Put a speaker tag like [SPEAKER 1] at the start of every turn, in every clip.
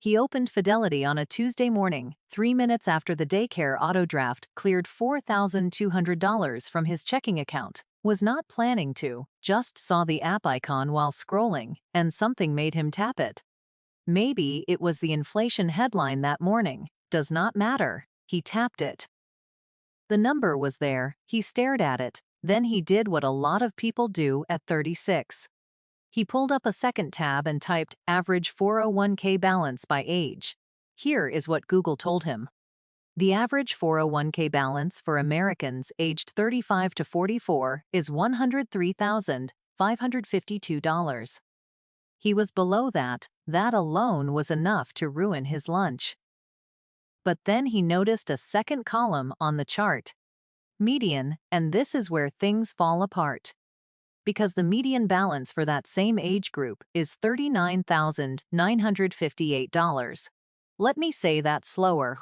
[SPEAKER 1] He opened Fidelity on a Tuesday morning, 3 minutes after the daycare auto draft cleared $4,200 from his checking account. Was not planning to, just saw the app icon while scrolling, and something made him tap it. Maybe it was the inflation headline that morning. Does not matter. He tapped it. The number was there, he stared at it, then he did what a lot of people do at 36. He pulled up a second tab and typed average 401k balance by age. Here is what Google told him. The average 401k balance for Americans aged 35 to 44 is $103,552. He was below that. That alone was enough to ruin his lunch. But then he noticed a second column on the chart. Median, and this is where things fall apart. Because the median balance for that same age group is $39,958. Let me say that slower.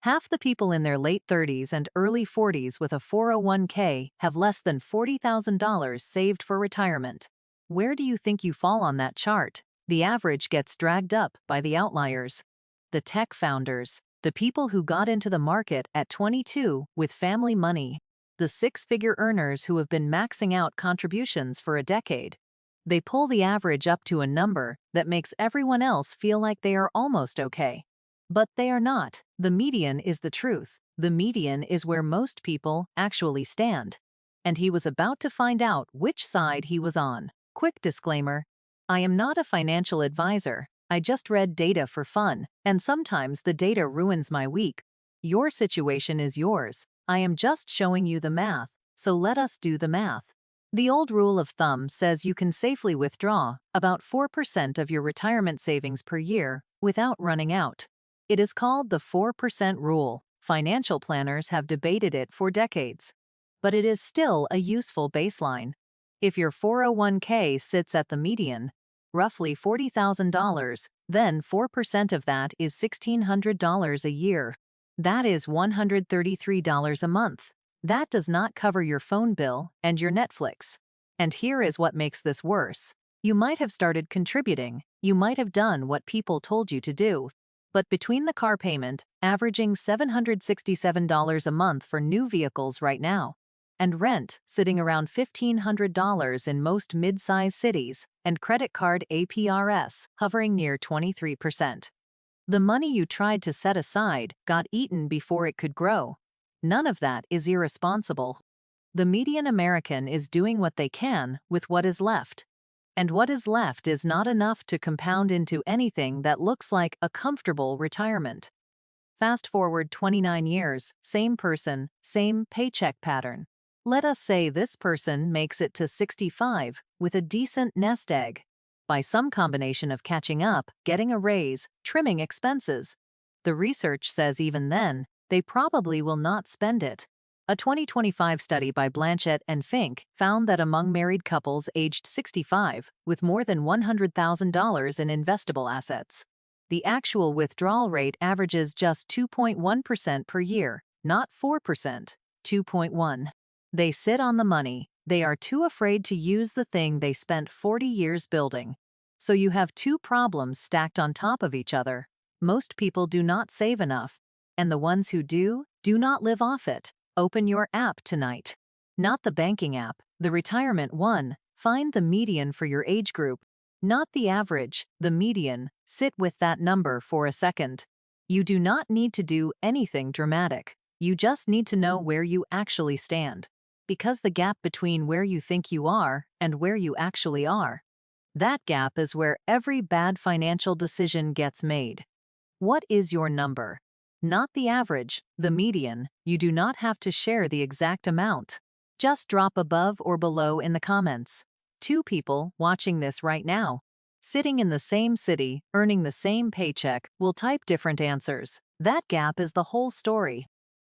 [SPEAKER 1] Half the people in their late 30s and early 40s with a 401k have less than $40,000 saved for retirement. Where do you think you fall on that chart? The average gets dragged up by the outliers. The tech founders, the people who got into the market at 22 with family money, the six-figure earners who have been maxing out contributions for a decade. They pull the average up to a number that makes everyone else feel like they are almost okay. But they are not. The median is the truth. The median is where most people actually stand. And he was about to find out which side he was on. Quick disclaimer: I am not a financial advisor. I just read data for fun, and sometimes the data ruins my week. Your situation is yours. I am just showing you the math, so let us do the math. The old rule of thumb says you can safely withdraw about 4% of your retirement savings per year without running out. It is called the 4% rule. Financial planners have debated it for decades. But it is still a useful baseline. If your 401k sits at the median, roughly $40,000, then 4% of that is $1,600 a year. That is $133 a month. That does not cover your phone bill and your Netflix. And here is what makes this worse. You might have started contributing. You might have done what people told you to do. But between the car payment, averaging $767 a month for new vehicles right now, and rent sitting around $1,500 in most mid-size cities, and credit card APRs hovering near 23%. The money you tried to set aside got eaten before it could grow. None of that is irresponsible. The median American is doing what they can with what is left. And what is left is not enough to compound into anything that looks like a comfortable retirement. Fast forward 29 years, same person, same paycheck pattern. Let us say this person makes it to 65 with a decent nest egg. By some combination of catching up, getting a raise, trimming expenses. The research says even then, they probably will not spend it. A 2025 study by Blanchett and Fink found that among married couples aged 65 with more than $100,000 in investable assets, the actual withdrawal rate averages just 2.1% per year, not 4%, 2.1. They sit on the money. They are too afraid to use the thing they spent 40 years building. So you have two problems stacked on top of each other. Most people do not save enough, and the ones who do not live off it. Open your app tonight. Not the banking app, the retirement one. Find the median for your age group. Not the average, the median. Sit with that number for a second. You do not need to do anything dramatic. You just need to know where you actually stand. Because the gap between where you think you are and where you actually are, that gap is where every bad financial decision gets made. What is your number? Not the average, the median. You do not have to share the exact amount. Just drop above or below in the comments. Two people watching this right now, sitting in the same city, earning the same paycheck, will type different answers. That gap is the whole story.